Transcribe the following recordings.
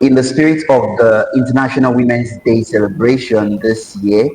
in the spirit of the International Women's Day celebration this year,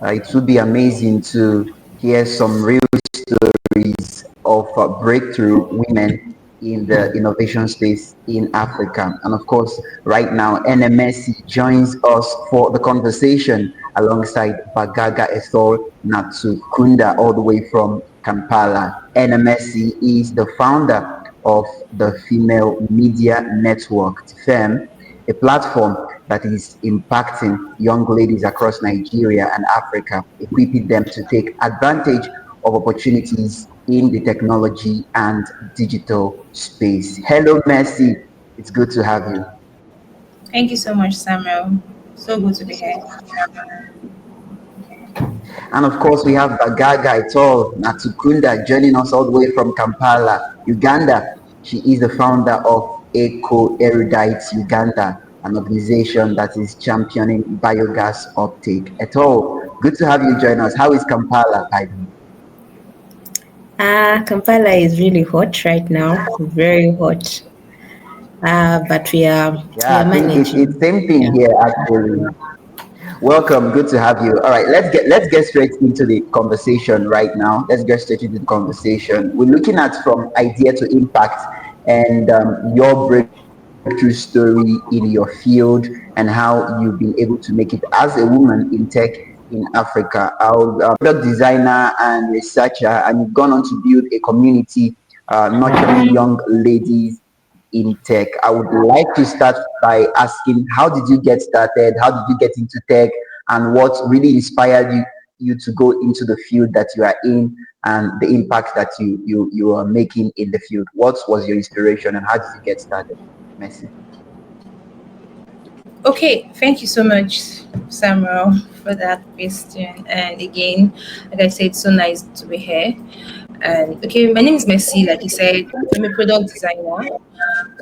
it would be amazing to hear some real stories of breakthrough women in the innovation space in Africa. And of course, right now, Eneh Mercy joins us for the conversation alongside Bagagga Ethol Natukunda, all the way from Kampala. Eneh Mercy is the founder of the Female Media Network, TEFEM, a platform that is impacting young ladies across Nigeria and Africa, equipping them to take advantage of opportunities in the technology and digital space. Hello, Mercy. It's good to have you. Thank you so much, Samuel. So good to be here. And of course, we have Bagagga Ethol Natukunda joining us all the way from Kampala, Uganda. She is the founder of EcoErudites Uganda, an organization that is championing biogas uptake. Ethol, good to have you join us. How is Kampala, by the way? Kampala is really hot right now, very hot. But we Yeah, are I think it's managing. same thing Yeah. here actually. Welcome, good to have you. All right, let's get straight into the conversation right now. Let's get straight into the conversation. We're looking at from idea to impact and your breakthrough story in your field and how you've been able to make it as a woman in tech in Africa. Our product designer and researcher, and you've gone on to build a community nurturing young ladies in tech. I would like to start by asking, how did you get started? How did you get into tech? And what really inspired you to go into the field that you are in and the impact that you are making in the field? What was your inspiration and how did you get started? Messi. Okay, thank you so much, Samuel, for that question. And again, like I said, it's so nice to be here. And okay, my name is Mercy, like you said, I'm a product designer.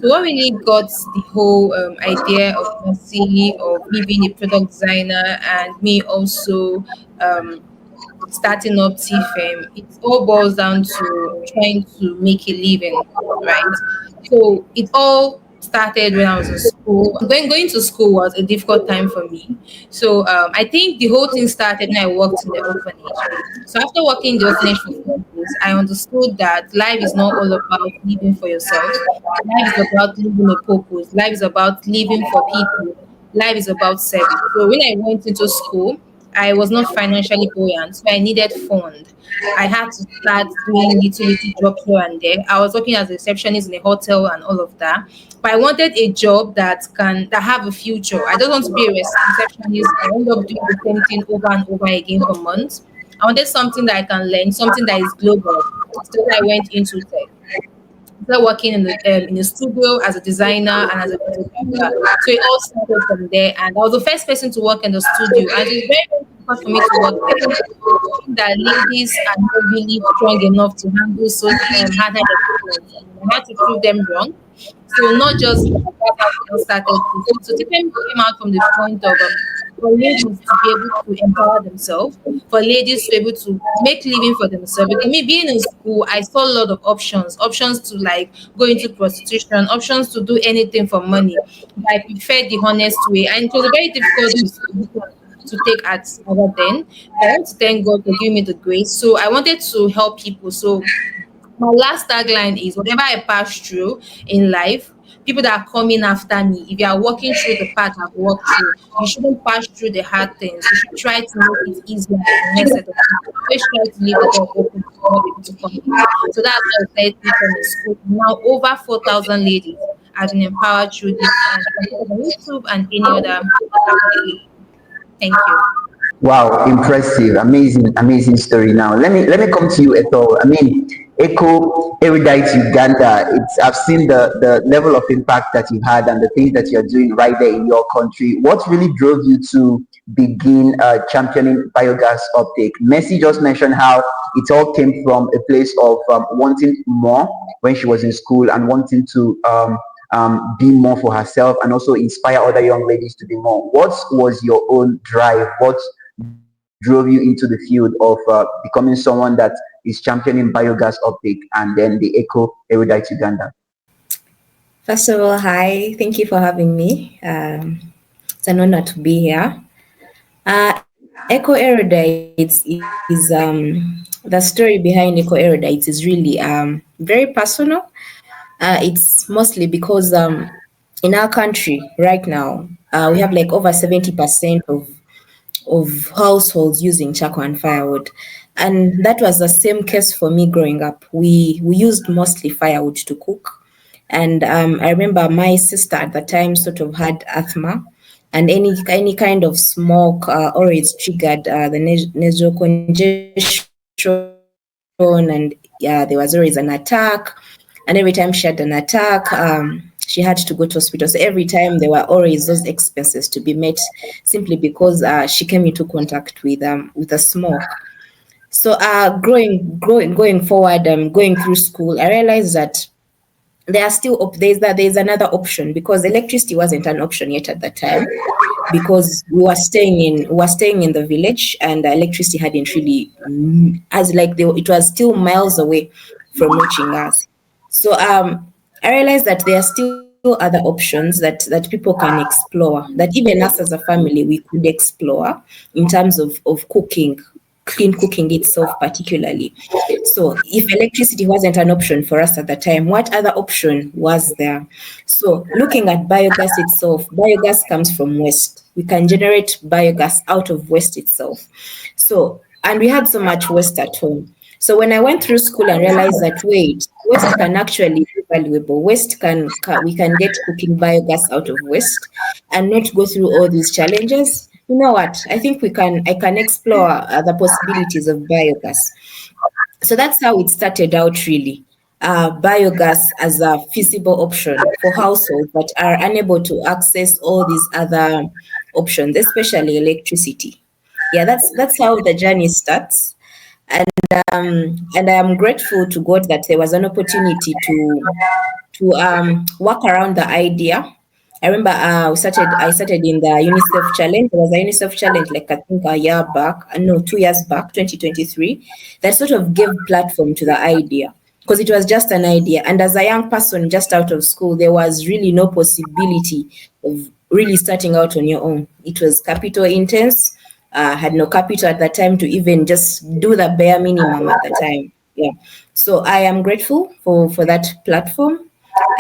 So what really got the whole idea of Mercy, of me being a product designer, and me also um, starting up TFM, it all boils down to trying to make a living, right? So it all started when I was in school. Going to school was a difficult time for me. So I think the whole thing started when I worked in the orphanage. So after working in the orphanage for 4 years, I understood that life is not all about living for yourself. Life is about living a purpose. Life is about living for people. Life is about service. So when I went into school, I was not financially buoyant, so I needed fund. I had to start doing little jobs here and there. I was working as a receptionist in a hotel and all of that. But I wanted a job that have a future. I don't want to be a receptionist. I end up doing the same thing over and over again for months. I wanted something that I can learn, something that is global. So I went into tech. Started working in a studio as a designer and as a photographer. So it all started from there, and I was the first person to work in the studio, and it was very, very difficult for me to work there. Knowing that ladies are not really strong enough to handle so hard equipment, and I had to prove them wrong. So not just that, that's how it all started. So Tiffany came out from the point of for ladies to be able to empower themselves, for ladies to be able to make living for themselves. Because me being in school, I saw a lot of options to like go into prostitution, options to do anything for money. But I preferred the honest way, and it was a very difficult decision to take at our then. But I want to thank God for giving me the grace. So I wanted to help people. So my last tagline is whatever I pass through in life, people that are coming after me, if you are walking through the path I've walked through, you shouldn't pass through the hard things. You should try to make it easier for the next set of people. Always try to leave the door open for more people to come in. So that's why I started teaching in school. Now over 4,000 ladies have been empowered through this, and you can check it on YouTube and any other application. Thank you. Wow, impressive, amazing story. Now, let me come to you, Ethel. I mean, Eco Erudite Uganda. It's I've seen the level of impact that you've had and the things that you're doing right there in your country. What really drove you to begin championing biogas uptake? Messi just mentioned how it all came from a place of wanting more when she was in school and wanting to be more for herself and also inspire other young ladies to be more. What was your own drive? What drove you into the field of becoming someone that is championing biogas uptake and then the Eco Erudite Uganda? First of all, hi. Thank you for having me. It's an honor to be here. EcoErudites is the story behind EcoErudites is really very personal. It's mostly because in our country right now we have like over 70% of households using charcoal and firewood. And that was the same case for me growing up. We used mostly firewood to cook. And I remember my sister at the time sort of had asthma, and any kind of smoke always triggered the nasal congestion, and yeah, there was always an attack. And every time she had an attack, she had to go to hospital. So every time there were always those expenses to be met simply because she came into contact with the smoke. So going forward, going through school, I realized that there's another option because electricity wasn't an option yet at that time because we were staying in the village, and the electricity hadn't really as like it was still miles away from reaching us. So I realized that there are still other options that people can explore, that even us as a family we could explore in terms of cooking, clean cooking itself particularly. So if electricity wasn't an option for us at the time, what other option was there? So looking at biogas itself, biogas comes from waste. We can generate biogas out of waste itself. So, and we had so much waste at home. So when I went through school and realized that wait, waste can actually be valuable. We can get cooking biogas out of waste and not go through all these challenges. You know what? I can explore the possibilities of biogas. So that's how it started out really. Biogas as a feasible option for households that are unable to access all these other options, especially electricity. Yeah, that's how the journey starts. And I am grateful to God that there was an opportunity to work around the idea. I remember I started in the UNICEF challenge. There was a UNICEF challenge like I think a year back, no, 2 years back, 2023, that sort of gave platform to the idea because it was just an idea. And as a young person just out of school, there was really no possibility of really starting out on your own. It was capital intense. Had no capital at that time to even just do the bare minimum at the time. Yeah. So I am grateful for that platform.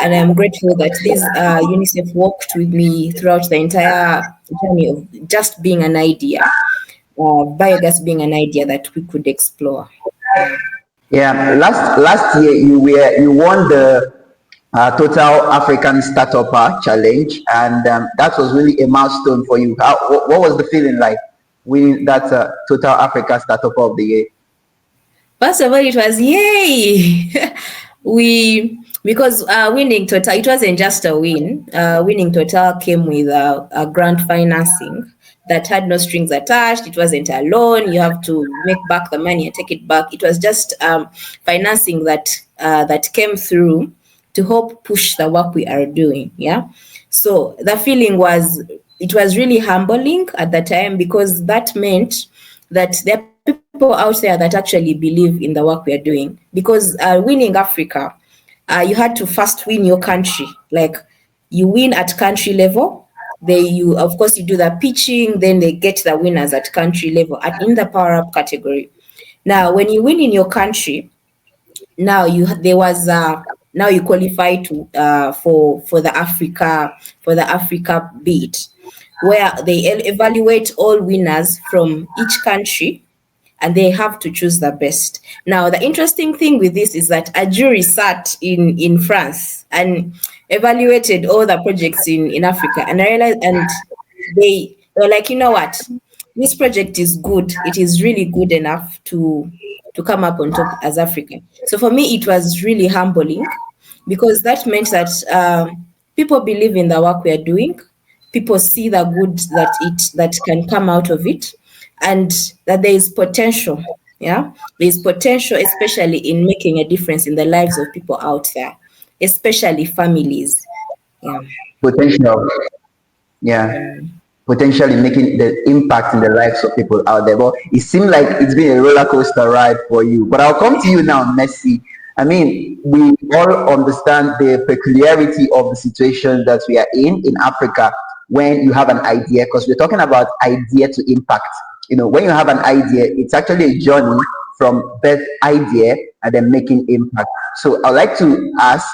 And I'm grateful that this UNICEF walked with me throughout the entire journey of just being an idea, biogas being an idea that we could explore. Yeah. Yeah, last year you won the Total African Startup Challenge, and that was really a milestone for you. What was the feeling like winning that Total Africa Startup of the Year? First of all, it was yay! we because winning Total, it wasn't just a win. Winning Total came with a grant financing that had no strings attached. It wasn't a loan. You have to make back the money and take it back. It was just financing that came through to help push the work we are doing. Yeah. So the feeling was it was really humbling at the time because that meant that there are people out there that actually believe in the work we are doing. Because winning Africa, you had to first win your country. Like you win at country level. You of course you do the pitching, then they get the winners at country level in the power up category. Now, when you win in your country, now now you qualify to for the Africa bid, where they evaluate all winners from each country and they have to choose the best. Now, the interesting thing with this is that a jury sat in France and evaluated all the projects in Africa, and I realized, and they were like, you know what, this project is good. It is really good enough to come up on top as Africa. So for me, it was really humbling because that meant that people believe in the work we are doing. People see the good that can come out of it, and that there is potential. Yeah, there is potential, especially in making a difference in the lives of people out there, especially families. Yeah. Potential, yeah, potentially making the impact in the lives of people out there. But it seemed like it's been a roller coaster ride for you. But I'll come to you now, Messi. I mean, we all understand the peculiarity of the situation that we are in Africa when you have an idea, because we're talking about idea to impact. When you have an idea, it's actually a journey from birth idea and then making impact. So I'd like to ask,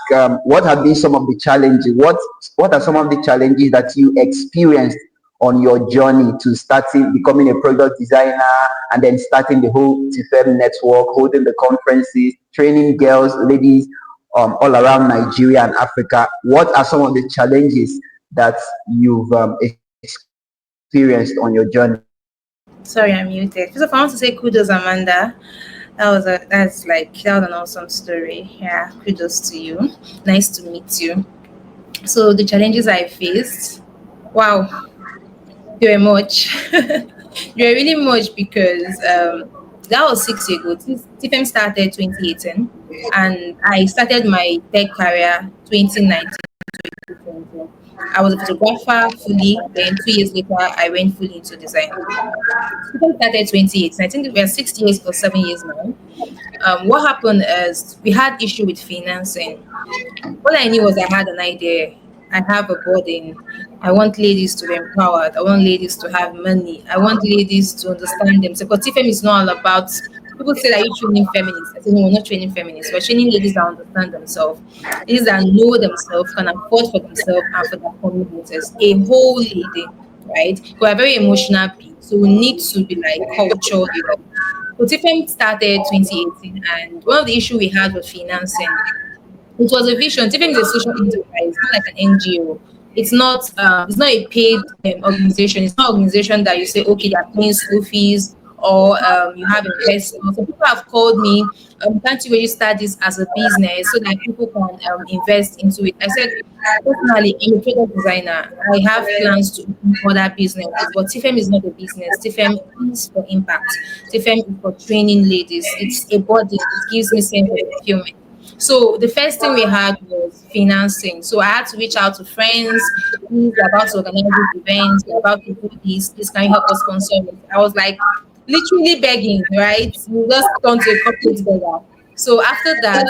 what have been some of the challenges? What are some of the challenges that you experienced on your journey to starting becoming a product designer and then starting the whole TEFEM network, holding the conferences, training girls, ladies all around Nigeria and Africa? What are some of the challenges that you've experienced on your journey? Sorry, I'm muted. First of all, I want to say kudos, Amanda. That was an awesome story. Yeah, kudos to you. Nice to meet you. So the challenges I faced, wow, they were much. They were really much because that was 6 years ago. TFM started 2018, and I started my tech career 2019. I was a photographer fully. Then 2 years later, I went fully into design. TFM started 2018. I think we are 6 years or 7 years now. What happened is we had issue with financing. All I knew was I had an idea. I have a burden. I want ladies to be empowered. I want ladies to have money. I want ladies to understand themselves. Because TFM is not all about, people say that you're training feminists. I say, no, we're not training feminists. We're training ladies that understand themselves. Ladies that know themselves, can afford for themselves and for their communities. A whole lady, right? We're very emotional beings. So we need to be like culture. So TFM started 2018, and one of the issue we had was financing. It was a vision. TFM is a social enterprise, not like an NGO. It's not a paid organization. It's not an organization that you say, okay, they're paying school fees or you have investors. Some people have called me, can't you really start this as a business so that people can invest into it? I said, personally, I'm a product designer. I have plans to open other businesses, but TFM is not a business. TFM is for impact. TFM is for training ladies. It's a body. It gives me sense of fulfillment. So the first thing we had was financing. So I had to reach out to friends. Please, we're about to organize this event. We're about to do this. Please, can you help us sponsor it? I was like literally begging, right? We just turned to a corporate beggar. So after that,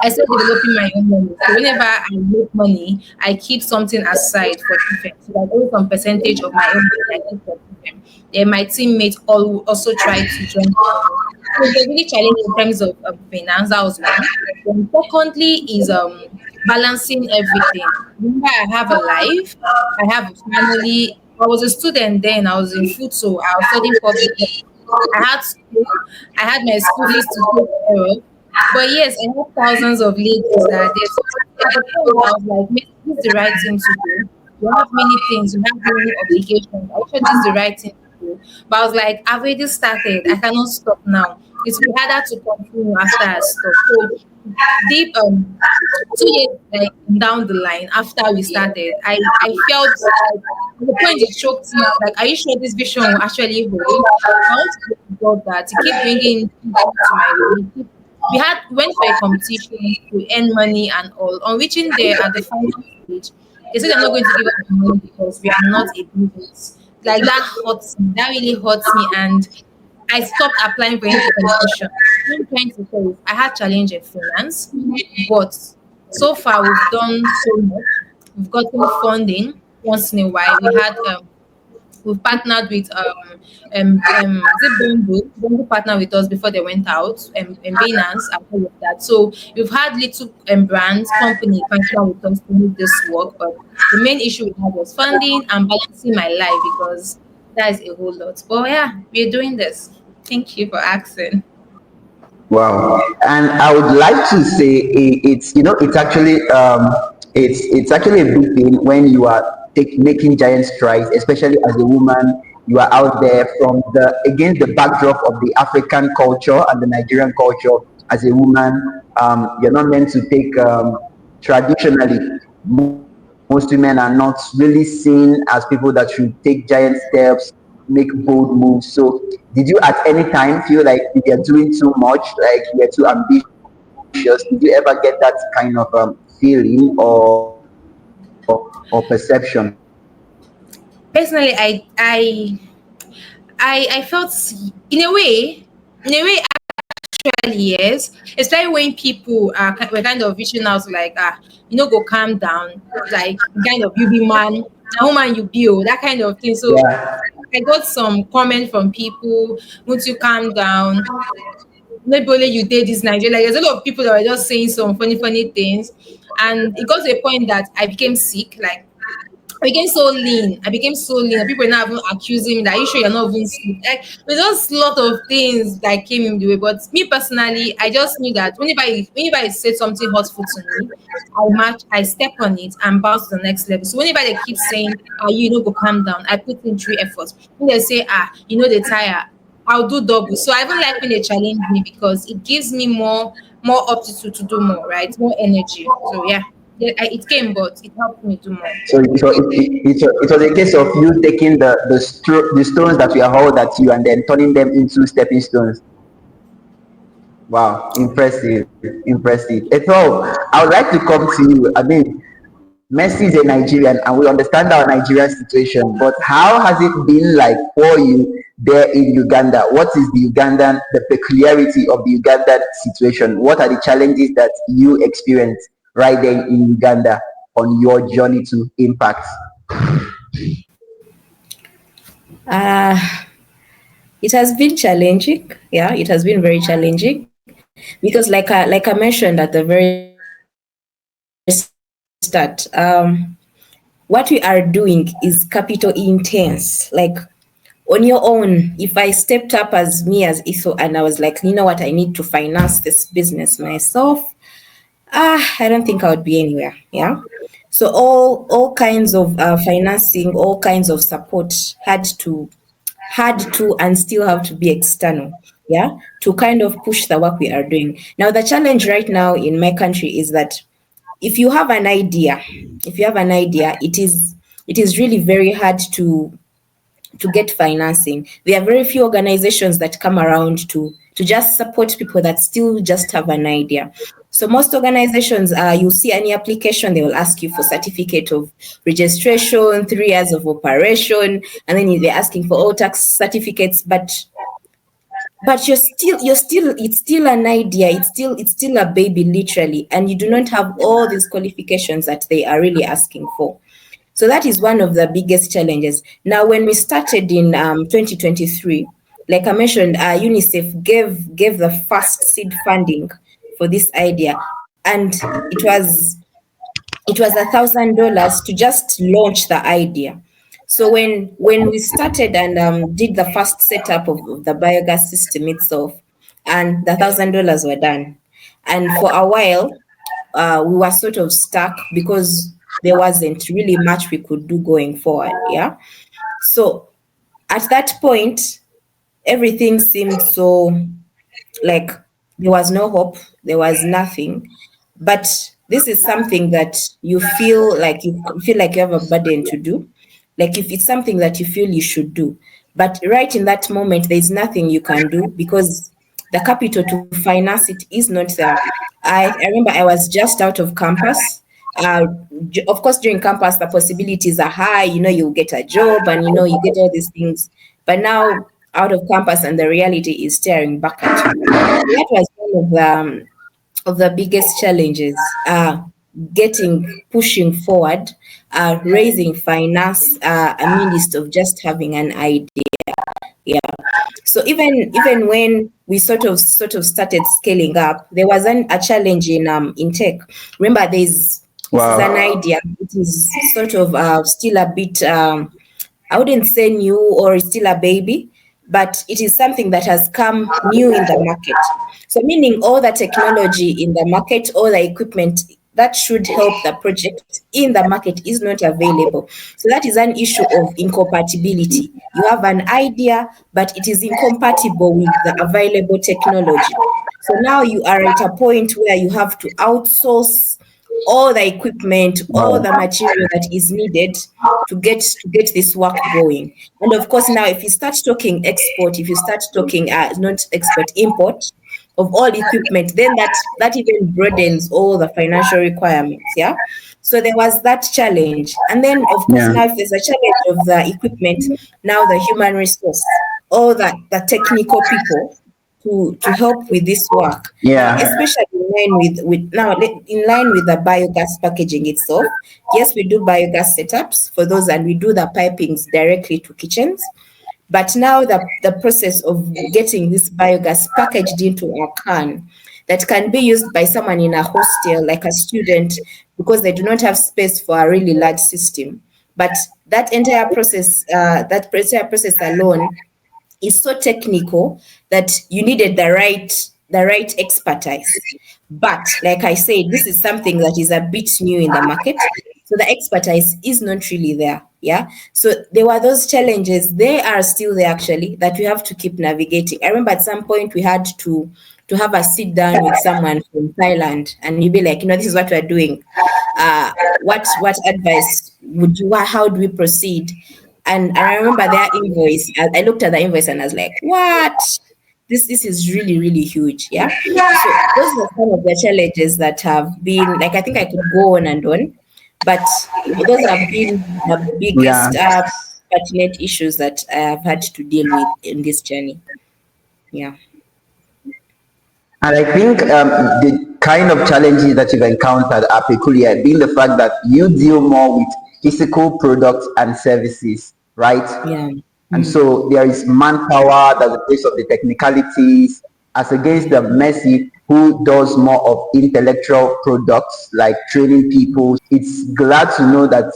I started developing my own money. So whenever I make money, I keep something aside for defense. So there's always some percentage of my own money I keep for defense. Then my teammates all also try to join together. So they're really challenging in terms of finance. That was one. Then secondly is balancing everything. Remember, I have a life, I have a family. I was a student then. I was in food, so I was studying public health. I had school. I had my school fees to take care of. But yes, I have thousands of ladies that are there. So at the point, I was like, "Maybe this is the right thing to do. You have many things, you have many obligations. Are you sure this is the right thing to do?" But I was like, I've already started. I cannot stop now. It will be harder to continue after I stop. So deep 2 years like down the line after we started, I felt like at the point it choked me. I was like, are you sure this vision will actually hold? I want to God that to keep bringing people to my way. We went for a competition to earn money and all. On reaching there at the final stage, they said they're not going to give us the money because we are not a business. Like that hurts me. That really hurts me, and I stopped applying for any competition. What I'm trying to say is I had challenge in finance, but so far we've done so much. We've gotten funding once in a while. We've partnered with is it Bumble? Bumble partnered with us before they went out, and Binance and all of that. So we've had little brands, company partner with us to make this work. But the main issue we had was funding and balancing my life because that is a whole lot. But yeah, we're doing this. Thank you for asking. Wow. And I would like to say it's actually a big thing when you are making giant strides, especially as a woman. You are out there from the against the backdrop of the African culture and the Nigerian culture. As a woman, you're not meant to take traditionally. Most women are not really seen as people that should take giant steps, make bold moves. So, did you at any time feel like you are doing too much, like you're too ambitious? Did you ever get that kind of feeling or perception? Personally, I felt in a way actually yes, especially when people were kind of reaching out like go calm down, like kind of you be man, na woman you be that kind of thing. So Yeah. I got some comment from people, won't you calm down? Maybe only you did this Nigeria. Like, there's a lot of people that were just saying some funny things. And it got to a point that I became sick. Like, I became so lean. I became so lean. And people were now even accusing me that, are you sure you're not even sick? Like, there's just a lot of things that came in the way. But me personally, I just knew that whenever I said something hurtful to me, I step on it and bounce to the next level. So whenever they keep saying, you know, go calm down, I put in three efforts. When they say, they tire, I'll do double. So I even like when they challenge me because it gives me more aptitude to do more, right? More energy. So yeah, it came, but it helped me do more. So it was a case of you taking the stones that were hurled at you and then turning them into stepping stones. Wow, impressive, impressive. Ethel, I would like to come to you. I mean, Messi is a Nigerian and we understand our Nigerian situation, but how has it been like for you there in Uganda? What is the peculiarity of the Ugandan situation? What are the challenges that you experience right there in Uganda on your journey to impact? Uh, it has been challenging. Yeah, it has been very challenging because, like I mentioned at the very start, what we are doing is capital intense. Like on your own, if I stepped up as me as Ethel and I was like, you know what, I need to finance this business myself, I don't think I would be anywhere. Yeah. So all kinds of financing, all kinds of support had to and still have to be external. Yeah. To kind of push the work we are doing. Now the challenge right now in my country is that if you have an idea, it is really very hard to get financing. There are very few organizations that come around to just support people that still just have an idea. So most organizations, you'll see any application, they will ask you for certificate of registration, 3 years of operation, and then they're asking for all tax certificates. But it's still an idea. It's still a baby, literally, and you do not have all these qualifications that they are really asking for. So that is one of the biggest challenges. Now, when we started in 2023, like I mentioned, UNICEF gave the first seed funding for this idea, and it was $1,000 to just launch the idea. So when we started and did the first setup of the biogas system itself, and the $1,000 were done, and for a while we were sort of stuck because there wasn't really much we could do going forward. Yeah. So at that point, everything seemed so like there was no hope, there was nothing. But this is something that you feel like you have a burden to do. Like if it's something that you feel you should do. But right in that moment, there's nothing you can do because the capital to finance it is not there. I remember I was just out of campus. Of course, during campus, the possibilities are high. You'll get a job and you get all these things. But now, out of campus, and the reality is staring back at you. So that was one of the biggest challenges. Pushing forward, raising finance, amidst of just having an idea. Yeah. So even when we sort of started scaling up, there was a challenge in tech. Remember, this is an Wow. idea. It is sort of still a bit. I wouldn't say new or it's still a baby, but it is something that has come new in the market. So meaning all the technology in the market, all the equipment that should help the project in the market is not available. So that is an issue of incompatibility. You have an idea, but it is incompatible with the available technology. So now you are at a point where you have to outsource all the equipment, all the Wow. material that is needed to get this work going. And of course, now if you start talking export, if you start talking not export, import of all equipment, then that even broadens all the financial requirements. Yeah. So there was that challenge. And then of course, Yeah. now if there's a challenge of the equipment, now the human resource, all the technical people to help with this work, Yeah. especially in line in line with the biogas packaging itself. Yes, we do biogas setups for those, and we do the pipings directly to kitchens. But now the process of getting this biogas packaged into a can that can be used by someone in a hostel, like a student, because they do not have space for a really large system. But that entire process alone is so technical that you needed the right expertise. But like I said, this is something that is a bit new in the market. So the expertise is not really there. Yeah. So there were those challenges. They are still there actually that we have to keep navigating. I remember at some point we had to have a sit down with someone from Thailand, and you'd be like, this is what we're doing. What advice would you how do we proceed? And I remember their invoice. I looked at the invoice and I was like, what? This is really, really huge. Yeah. So those are some of the challenges that have been like, I think I could go on and on, but those have been the Yeah. biggest pertinent issues that I have had to deal with in this journey. Yeah. And I think the kind of challenges that you've encountered are peculiar, being the fact that you deal more with physical products and services, right? Yeah. And Mm. so there is manpower, that's the place of the technicalities, as against the Mercy, who does more of intellectual products like training people. It's glad to know that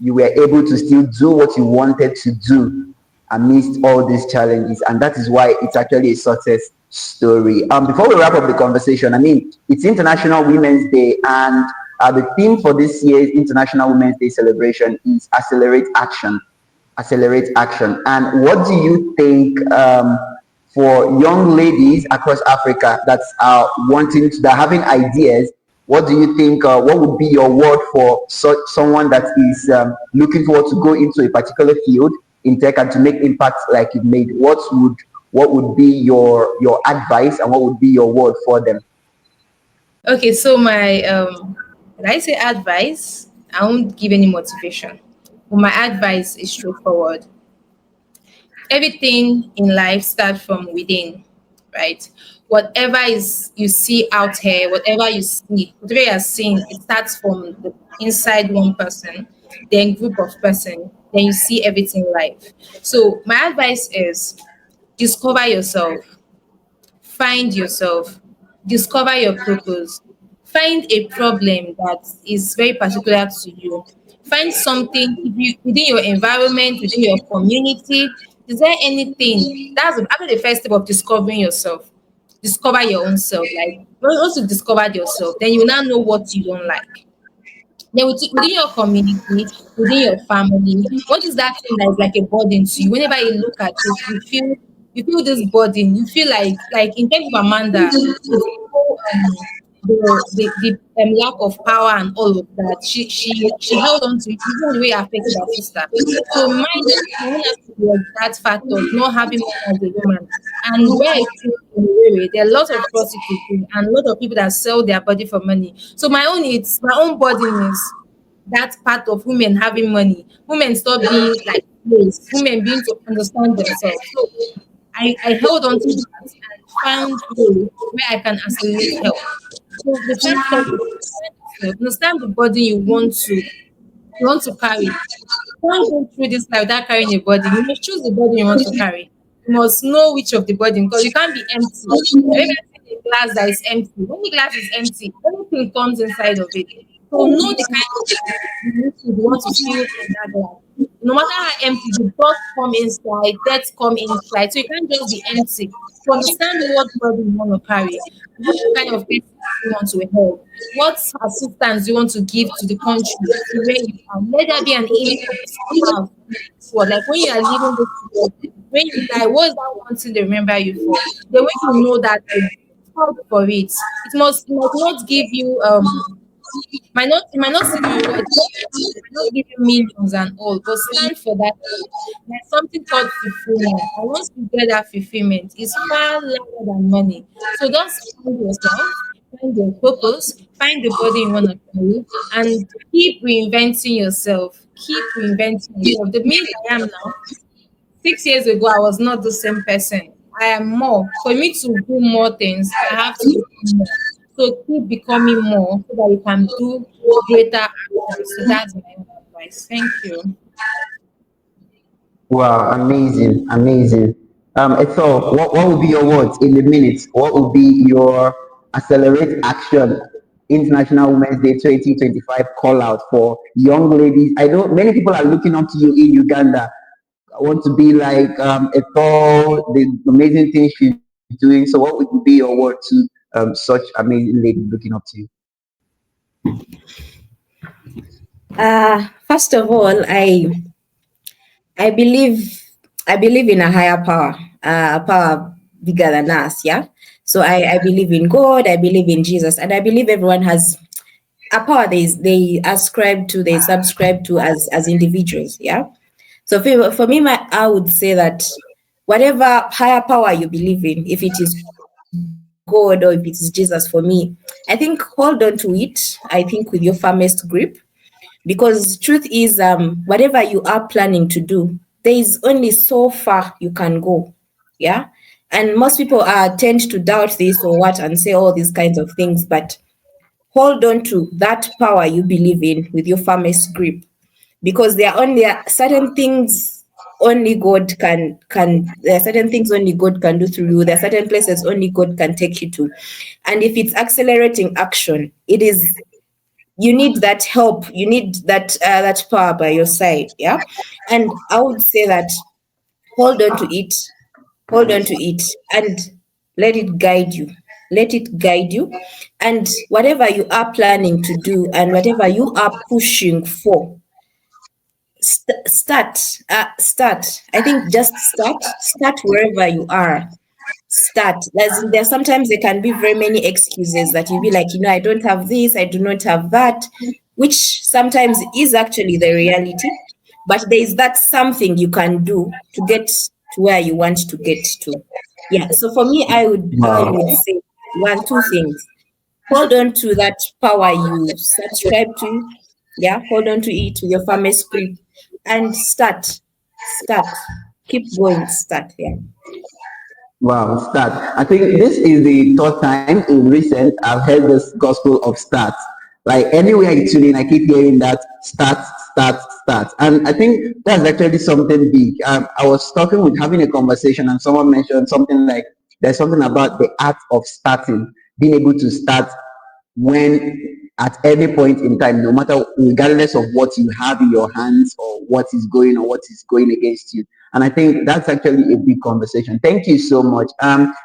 you were able to still do what you wanted to do amidst all these challenges, and that is why it's actually a success story. Before we wrap up the conversation, I mean, it's International Women's Day, and the theme for this year's International Women's Day celebration is accelerate action. And what do you think for young ladies across Africa that are that are having ideas? What do you think? What would be your word for someone that is looking forward to go into a particular field in tech and to make impact like you've made? What would be your advice, and what would be your word for them? Okay, so my when I say advice, I won't give any motivation. But my advice is straightforward. Everything in life starts from within, right? Whatever is you see out here, whatever you are seeing, it starts from the inside one person, then group of person, then you see everything life. So my advice is discover yourself, find yourself, discover your purpose, find a problem that is very particular to you. Find something within your environment, within your community. Is there anything that's after the first step of discovering yourself? Discover your own self. Like once you discovered yourself, then you will now know what you don't like. Then within your community, within your family, what is that thing that is like a burden to you? Whenever you look at it, you feel this burden. You feel like in terms of Amanda, it's so, the lack of power and all of that. She held on to it even the way it affected her sister. So my own aspect was that factor of not having money as a woman. And where I came from, there are lots of prostitutes and a lot of people that sell their body for money. So my own burden is that part of women having money. Women stop being like slaves. Women being to understand themselves. So I held on to that and found ways where I can accelerate help. So the first step is understand yourself, understand the body you want to carry. You can't go through this life without carrying a burden. You must choose the burden you want to carry. You must know which of the burden because you can't be empty. Maybe I see a glass that is empty. When the glass is empty, everything comes inside of it. So know the kind of you want to fill in that glass. No matter how empty, the dust come inside, dirt come inside. So you can't just be empty. To understand what burden you want to carry, what kind of person you want to help, what assistance you want to give to the country, to where you are. Let there be an impact somehow. For like when you are leaving this world, when you die, what is that one thing they remember you for? The way you know that thing, fight for it. It might not give you it might not see the reward immediately, it might not give you millions and all, but stand for that thing. There's something called fulfillment. And once you get that fulfillment, it's far larger than money. So just find yourself, find your purpose, find the body you want to carry, and keep reinventing yourself. Keep reinventing yourself. The me I am now, 6 years ago, I was not the same person. I am more. For me to do more things, I have to become more. So keep becoming more so that you can do greater actions. So that's my own advice. Thank you. Wow, amazing, amazing. Ethel, what will be your words in the minutes? What will be your accelerate action International Women's Day 2025 call out for young ladies? I know many people are looking up to you in Uganda. I want to be like Ethel, the amazing things she's doing. So, what would be your word to such amazing ladies looking up to you? First of all, I believe I believe in a higher power, a power bigger than us. Yeah. So I believe in God. I believe in Jesus, and I believe everyone has a power they ascribe to, they subscribe to as individuals. Yeah. So for me, I would say that whatever higher power you believe in, if it is God or if it is Jesus, for me, I think hold on to it. I think with your firmest grip, because truth is, whatever you are planning to do, there is only so far you can go. Yeah. And most people tend to doubt this or what and say all these kinds of things, but hold on to that power you believe in with your firmest grip, because there are certain things only God can there are certain things only God can do through you. There are certain places only God can take you to. And if it's accelerating action, it is, you need that help, you need that power by your side. Yeah. And I would say that hold on to it, hold on to it, and let it guide you, let it guide you. And whatever you are planning to do and whatever you are pushing for, start. I think just start wherever you are. Start. There's sometimes there can be very many excuses that you be like, I don't have this, I do not have that, which sometimes is actually the reality. But there is that something you can do to get to where you want to get to. Yeah. So for me, I would Wow. say two things. Hold on to that power you subscribe to. Yeah, hold on to it with your firmest grip and start. Keep going, start. Yeah. Wow, start. I think this is the third time in recent I've heard this gospel of start. Like anywhere I tune in, I keep hearing that start, start, start. And I think that's actually something big. I was having a conversation, and someone mentioned something like there's something about the art of starting, being able to start when at any point in time, no matter regardless of what you have in your hands or what is going against you. And I think that's actually a big conversation. Thank you so much.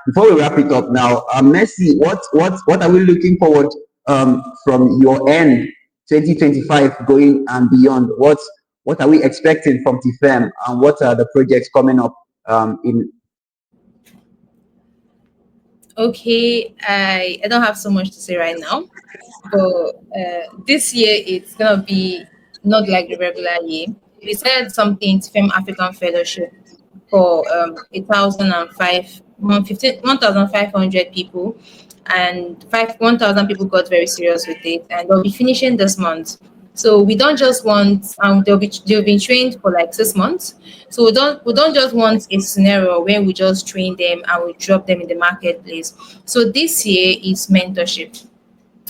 Before we wrap it up now, Messi, what are we looking forward from your end 2025 going and beyond? What are we expecting from TFEM, and what are the projects coming up in Okay, I don't have so much to say right now, but this year it's gonna be not like the regular year. We said something to FEM African Fellowship for 1,005, 1,500 people, and 1,000 people got very serious with it, and they'll be finishing this month. So we don't just want they'll be trained for like 6 months. So we don't just want a scenario where we just train them and we drop them in the marketplace. So this year is mentorship.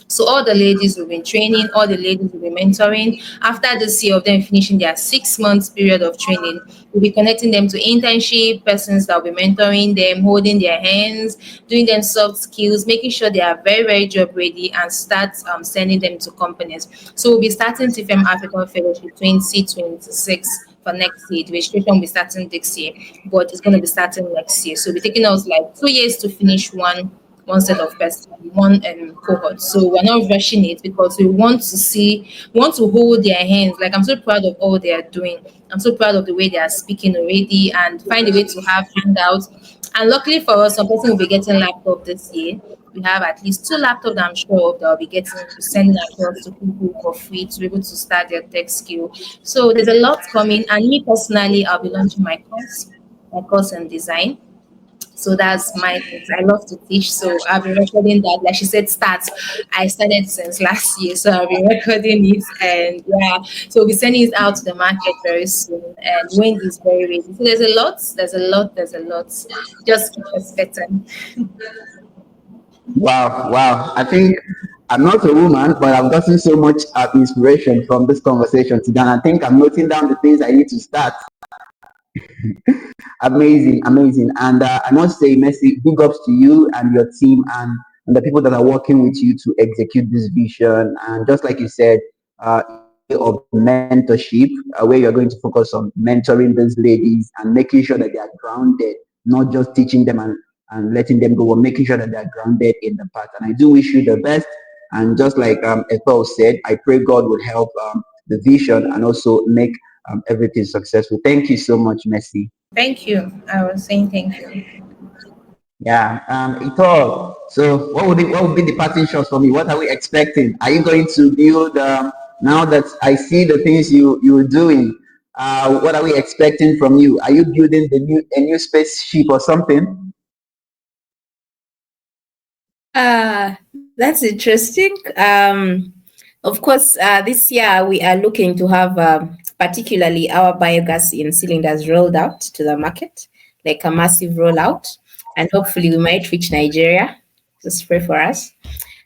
So all the ladies we've been training, all the ladies we've been mentoring, after this year of them finishing their 6 months period of training, we'll be connecting them to internship persons that will be mentoring them, holding their hands, doing them soft skills, making sure they are very, very job ready and start sending them to companies. So we'll be starting TFM African Fellowship 2026 for next year. The registration will be starting this year, but it's going to be starting next year. So we're taking us like 2 years to finish one set of person, one cohort. So we're not rushing it because we want to hold their hands. Like I'm so proud of all they are doing. I'm so proud of the way they are speaking already and find a way to have handouts. And luckily for us, some person will be getting laptop this year. We have at least two laptops that I'm sure of that will be sending across to people for free to be able to start their tech skill. So there's a lot coming. And me personally, I'll be launching my course in design. So that's my things. I love to teach. So I've been recording that. Like she said, start. I started since last year. So I've been recording it. And yeah, so we'll be sending it out to the market very soon. And Wendy is very ready. So there's a lot. Just keep expecting. Wow, wow. I think I'm not a woman, but I've gotten so much inspiration from this conversation today. And I think I'm noting down the things I need to start. Amazing, amazing. And I must say, Messi, big ups to you and your team and the people that are working with you to execute this vision. And just like you said, it's a way of mentorship, where you're going to focus on mentoring these ladies and making sure that they are grounded, not just teaching them and letting them go, but making sure that they are grounded in the path. And I do wish you the best. And just like Ethel said, I pray God will help the vision and also make everything successful. Thank you so much, Messi. Thank you. I was saying thank you. Yeah, it all. So, what would be the parting shots for me? What are we expecting? Are you going to build? Now that I see the things you're doing, what are we expecting from you? Are you building a new spaceship or something? That's interesting. Of course, this year we are looking to have particularly our biogas in cylinders rolled out to the market, like a massive rollout, and hopefully we might reach Nigeria. Just pray for us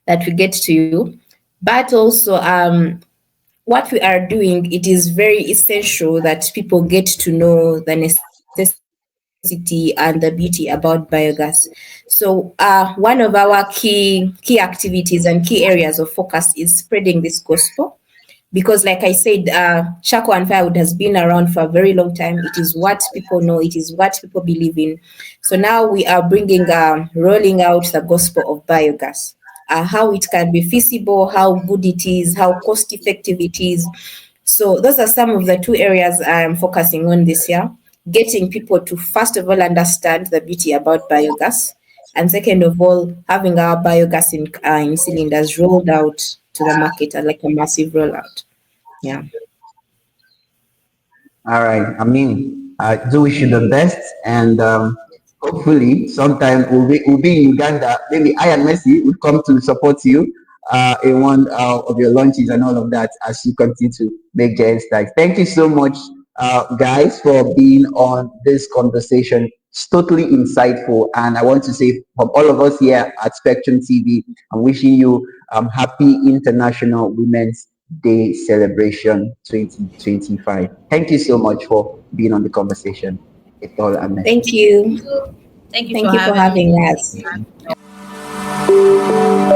that we get to you. But also, what we are doing, it is very essential that people get to know the necessity and the beauty about biogas. So one of our key activities and key areas of focus is spreading this gospel, because like I said, charcoal and firewood has been around for a very long time. It is what people know, it is what people believe in. So now we are bringing rolling out the gospel of biogas, how it can be feasible, how good it is, how cost effective it is. So those are some of the two areas I'm focusing on this year: getting people to first of all understand the beauty about biogas, and second of all, having our biogas in cylinders rolled out to the market at like a massive rollout. Yeah. All right. I mean, I do wish you the best, and hopefully, sometime we'll be in Uganda. Maybe I and Messi will come to support you in one of your launches and all of that as you continue to make giant strides. Thank you so much, guys, for being on this conversation. It's totally insightful, and I want to say from all of us here at Spectrum TV, I'm wishing you happy International Women's Day celebration 2025. Thank you so much for being on the conversation. It's all a Thank message. you. Thank you for Thank you for having me. having us.